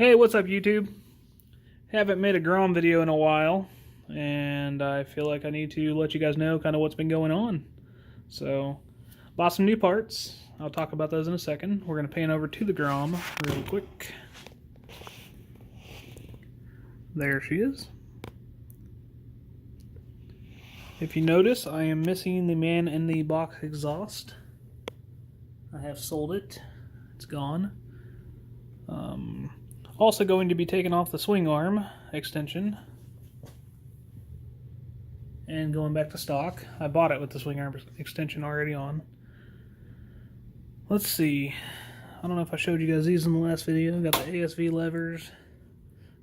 Hey, what's up YouTube? Haven't made a Grom video in a while, and I feel like I need to let you guys know kind of what's been going on. So, bought some new parts. I'll talk about those in a second. We're going to pan over to the Grom real quick. There she is. If you notice, I am missing the man in the box exhaust. I have sold it. It's gone. Also going to be taking off the swing arm extension and going back to stock. I bought it with the swing arm extension already on. Let's see. I don't know if I showed you guys these in the last video. Got the ASV levers.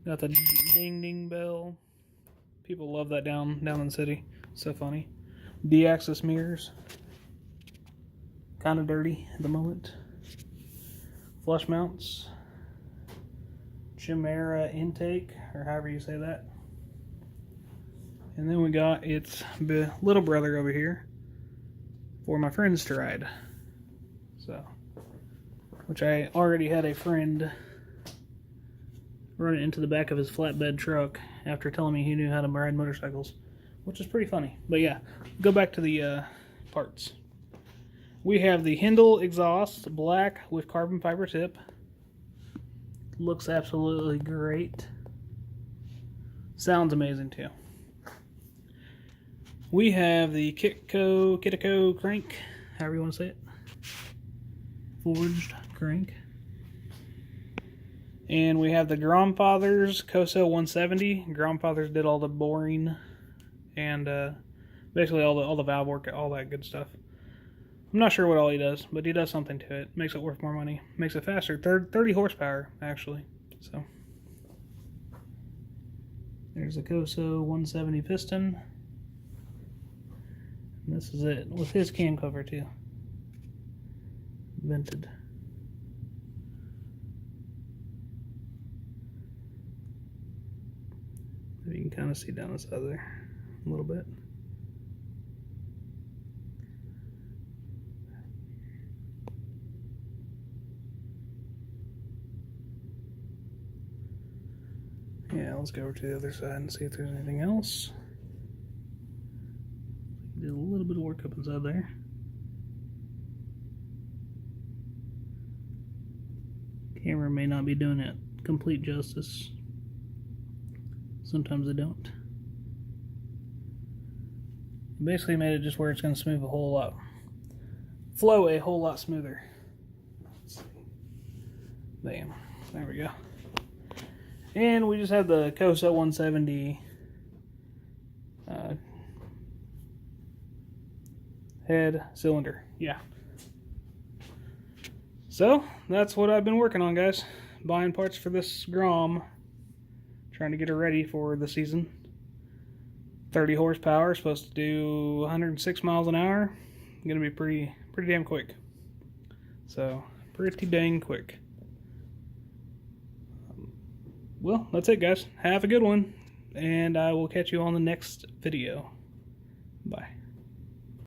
Got the ding ding bell. People love that down in the city. So funny. D-axis mirrors. Kind of dirty at the moment. Flush mounts. Chimera intake, or however you say that. And then we got its little brother over here for my friends to ride. So, which I already had a friend run it into the back of his flatbed truck after telling me he knew how to ride motorcycles, which is pretty funny. But yeah, go back to the parts. We have the Hindle Exhaust, black with carbon fiber tip. Looks absolutely great. Sounds amazing too. We have the Kitaco Crank, however you want to say it. Forged Crank. And we have the Grom Fatherz Koso 170. Grom Fatherz did all the boring and basically all the valve work, all that good stuff. I'm not sure what all he does, but he does something to it. Makes it worth more money. Makes it faster. 30 horsepower, actually. So, there's the Koso 170 piston. And this is it, with his cam cover, too. Vented. You can kind of see down the side there a little bit. Yeah, let's go over to the other side and see if there's anything else. Did a little bit of work up inside there. Camera may not be doing it complete justice. Sometimes they don't. Basically made it just where it's going to smooth a whole lot. Flow a whole lot smoother. Let's see. Bam. There we go. And we just have the Koso 170 head cylinder. Yeah. So, that's what I've been working on, guys. Buying parts for this Grom. Trying to get her ready for the season. 30 horsepower, supposed to do 106 miles an hour. Gonna be pretty damn quick. So, pretty dang quick. Well, that's it, guys. Have a good one, and I will catch you on the next video. Bye.